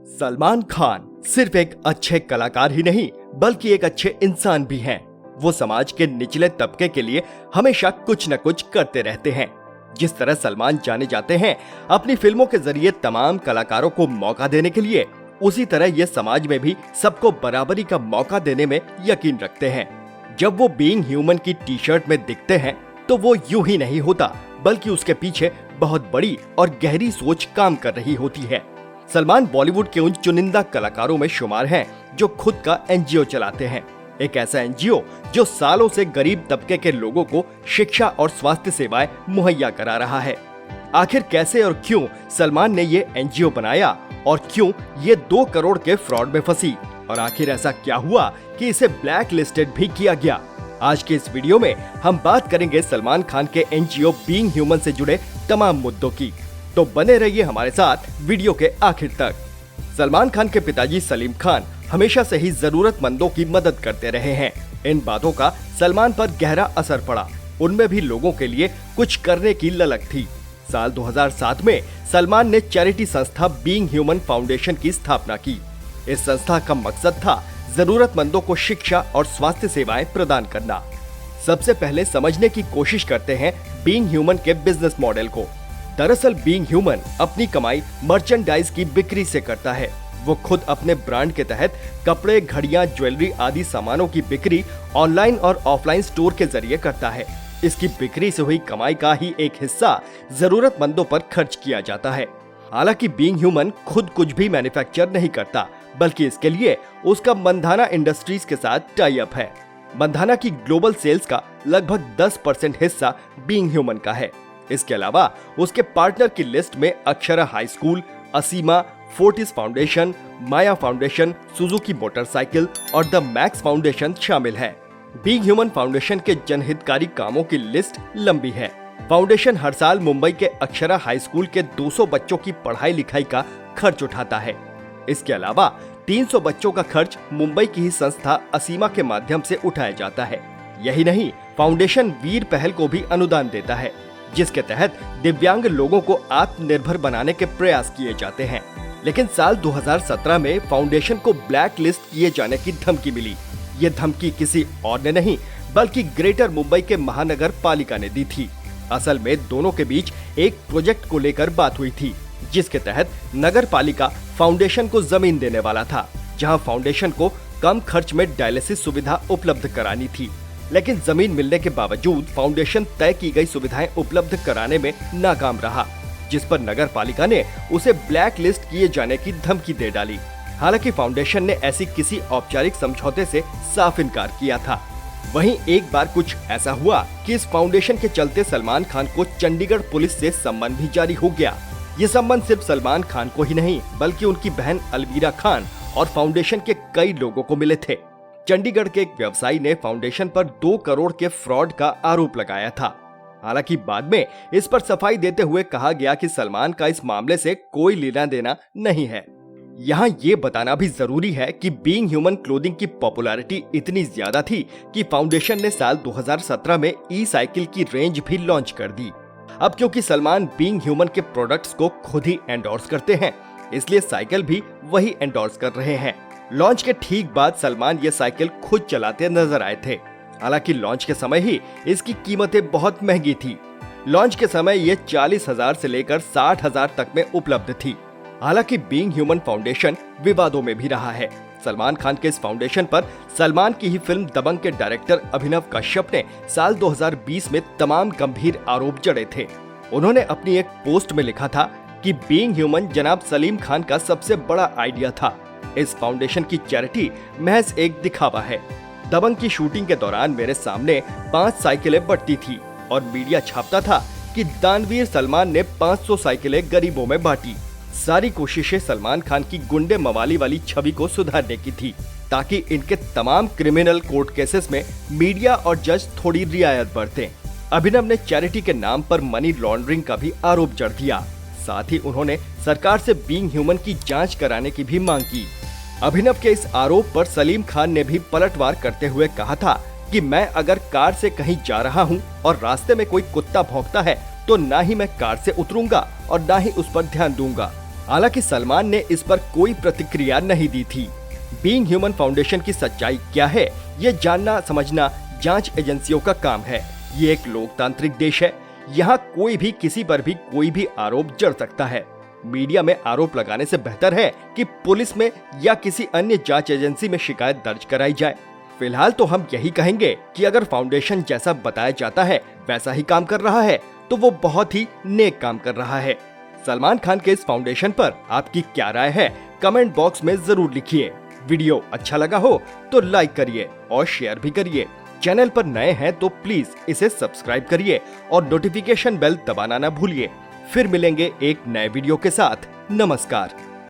सलमान खान सिर्फ एक अच्छे कलाकार ही नहीं बल्कि एक अच्छे इंसान भी हैं। वो समाज के निचले तबके के लिए हमेशा कुछ न कुछ करते रहते हैं। जिस तरह सलमान जाने जाते हैं अपनी फिल्मों के जरिए तमाम कलाकारों को मौका देने के लिए, उसी तरह ये समाज में भी सबको बराबरी का मौका देने में यकीन रखते हैं। जब वो बीइंग ह्यूमन की टी शर्ट में दिखते हैं तो वो यूं ही नहीं होता बल्कि उसके पीछे बहुत बड़ी और गहरी सोच काम कर रही होती है। सलमान बॉलीवुड के उन चुनिंदा कलाकारों में शुमार हैं जो खुद का एनजीओ चलाते हैं। एक ऐसा एनजीओ जो सालों से गरीब तबके के लोगों को शिक्षा और स्वास्थ्य सेवाएं मुहैया करा रहा है। आखिर कैसे और क्यों सलमान ने ये एनजीओ बनाया और क्यों ये 2 करोड़ के फ्रॉड में फंसी, और आखिर ऐसा क्या हुआ कि इसे ब्लैक लिस्टेड भी किया गया। आज के इस वीडियो में हम बात करेंगे सलमान खान के एनजीओ बीइंग ह्यूमन से जुड़े तमाम मुद्दों की, तो बने रहिए हमारे साथ वीडियो के आखिर तक। सलमान खान के पिताजी सलीम खान हमेशा से ही जरूरतमंदों की मदद करते रहे हैं। इन बातों का सलमान पर गहरा असर पड़ा। उनमें भी लोगों के लिए कुछ करने की ललक थी। साल 2007 में सलमान ने चैरिटी संस्था बीइंग ह्यूमन फाउंडेशन की स्थापना की। इस संस्था का मकसद था जरूरतमंदों को शिक्षा और स्वास्थ्य सेवाएं प्रदान करना। सबसे पहले समझने की कोशिश करते हैं बीइंग ह्यूमन के बिजनेस मॉडल को। दरअसल बीइंग ह्यूमन अपनी कमाई मर्चेंडाइज की बिक्री से करता है। वो खुद अपने ब्रांड के तहत कपड़े, घड़ियां, ज्वेलरी आदि सामानों की बिक्री ऑनलाइन और ऑफलाइन स्टोर के जरिए करता है। इसकी बिक्री से हुई कमाई का ही एक हिस्सा जरूरतमंदों पर खर्च किया जाता है। हालांकि बीइंग ह्यूमन खुद कुछ भी मैन्युफैक्चर नहीं करता, बल्कि इसके लिए उसका मंधाना इंडस्ट्रीज के साथ टाई अप है। मंधाना की ग्लोबल सेल्स का लगभग 10% हिस्सा बीइंग ह्यूमन का है। इसके अलावा उसके पार्टनर की लिस्ट में अक्षरा हाई स्कूल, असीमा, फोर्टिस फाउंडेशन, माया फाउंडेशन, सुजुकी मोटरसाइकिल और द मैक्स फाउंडेशन शामिल है। बीइंग ह्यूमन फाउंडेशन के जनहितकारी कामों की लिस्ट लंबी है। फाउंडेशन हर साल मुंबई के अक्षरा हाई स्कूल के 200 बच्चों की पढ़ाई लिखाई का खर्च उठाता है। इसके अलावा 300 बच्चों का खर्च मुंबई की ही संस्था असीमा के माध्यम से उठाया जाता है। यही नहीं, फाउंडेशन वीर पहल को भी अनुदान देता है, जिसके तहत दिव्यांग लोगों को आत्मनिर्भर बनाने के प्रयास किए जाते हैं। लेकिन साल 2017 में फाउंडेशन को ब्लैक लिस्ट किए जाने की धमकी मिली। ये धमकी किसी और ने नहीं बल्कि ग्रेटर मुंबई के महानगर पालिका ने दी थी। असल में दोनों के बीच एक प्रोजेक्ट को लेकर बात हुई थी, जिसके तहत नगर पालिका फाउंडेशन को जमीन देने वाला था, जहां फाउंडेशन को कम खर्च में डायलिसिस सुविधा उपलब्ध करानी थी। लेकिन जमीन मिलने के बावजूद फाउंडेशन तय की गई सुविधाएं उपलब्ध कराने में नाकाम रहा, जिस पर नगर पालिका ने उसे ब्लैक लिस्ट किए जाने की धमकी दे डाली। हालांकि फाउंडेशन ने ऐसी किसी औपचारिक समझौते से साफ इनकार किया था। वहीं एक बार कुछ ऐसा हुआ कि इस फाउंडेशन के चलते सलमान खान को चंडीगढ़ पुलिस से सम्मन भी जारी हो गया। ये सम्मन सिर्फ सलमान खान को ही नहीं बल्कि उनकी बहन अलवीरा खान और फाउंडेशन के कई लोगों को मिले थे। चंडीगढ़ के एक व्यवसायी ने फाउंडेशन पर 2 करोड़ के फ्रॉड का आरोप लगाया था। हालांकि बाद में इस पर सफाई देते हुए कहा गया कि सलमान का इस मामले से कोई लेना देना नहीं है। यहाँ ये बताना भी जरूरी है कि बीइंग ह्यूमन क्लोथिंग की पॉपुलैरिटी इतनी ज्यादा थी कि फाउंडेशन ने साल 2017 में ई साइकिल की रेंज भी लॉन्च कर दी। अब क्योंकि सलमान बीइंग ह्यूमन के प्रोडक्ट्स को खुद ही एंडोर्स करते हैं, इसलिए साइकिल भी वही एंडोर्स कर रहे हैं। लॉन्च के ठीक बाद सलमान ये साइकिल खुद चलाते नजर आए थे। हालांकि लॉन्च के समय ही इसकी कीमतें बहुत महंगी थी। लॉन्च के समय ये 40,000 से लेकर 60,000 तक में उपलब्ध थी। हालांकि बीइंग ह्यूमन फाउंडेशन विवादों में भी रहा है। सलमान खान के इस फाउंडेशन पर सलमान की ही फिल्म दबंग के डायरेक्टर अभिनव कश्यप ने साल 2020 में तमाम गंभीर आरोप जड़े थे। उन्होंने अपनी एक पोस्ट में लिखा था कि बीइंग ह्यूमन जनाब सलीम खान का सबसे बड़ा आइडिया था। इस फाउंडेशन की चैरिटी महज एक दिखावा है। दबंग की शूटिंग के दौरान मेरे सामने 5 साइकिलें बंटती थी और मीडिया छापता था कि दानवीर सलमान ने 500 साइकिलें गरीबों में बांटी। सारी कोशिशें सलमान खान की गुंडे मवाली वाली छवि को सुधारने की थी, ताकि इनके तमाम क्रिमिनल कोर्ट केसेस में मीडिया और जज थोड़ी रियायत बरतें। अभिनव ने चैरिटी के नाम पर मनी लॉन्ड्रिंग का भी आरोप जड़ दिया। साथ ही उन्होंने सरकार से बीइंग ह्यूमन की जांच कराने की भी मांग की। अभिनव के इस आरोप पर सलीम खान ने भी पलटवार करते हुए कहा था कि मैं अगर कार से कहीं जा रहा हूं और रास्ते में कोई कुत्ता भौंकता है तो ना ही मैं कार से उतरूंगा और ना ही उस पर ध्यान दूंगा। हालांकि सलमान ने इस पर कोई प्रतिक्रिया नहीं दी थी। बीइंग ह्यूमन फाउंडेशन की सच्चाई क्या है, ये जानना समझना जांच एजेंसियों का काम है। ये एक लोकतांत्रिक देश है, यहाँ कोई भी किसी पर भी कोई भी आरोप जड़ सकता है। मीडिया में आरोप लगाने से बेहतर है कि पुलिस में या किसी अन्य जांच एजेंसी में शिकायत दर्ज कराई जाए। फिलहाल तो हम यही कहेंगे कि अगर फाउंडेशन जैसा बताया जाता है वैसा ही काम कर रहा है तो वो बहुत ही नेक काम कर रहा है। सलमान खान के इस फाउंडेशन पर आपकी क्या राय है, कमेंट बॉक्स में जरूर लिखिए। वीडियो अच्छा लगा हो तो लाइक करिए और शेयर भी करिए। चैनल पर नए हैं तो प्लीज इसे सब्सक्राइब करिए और नोटिफिकेशन बेल दबाना ना भूलिए। फिर मिलेंगे एक नए वीडियो के साथ। नमस्कार।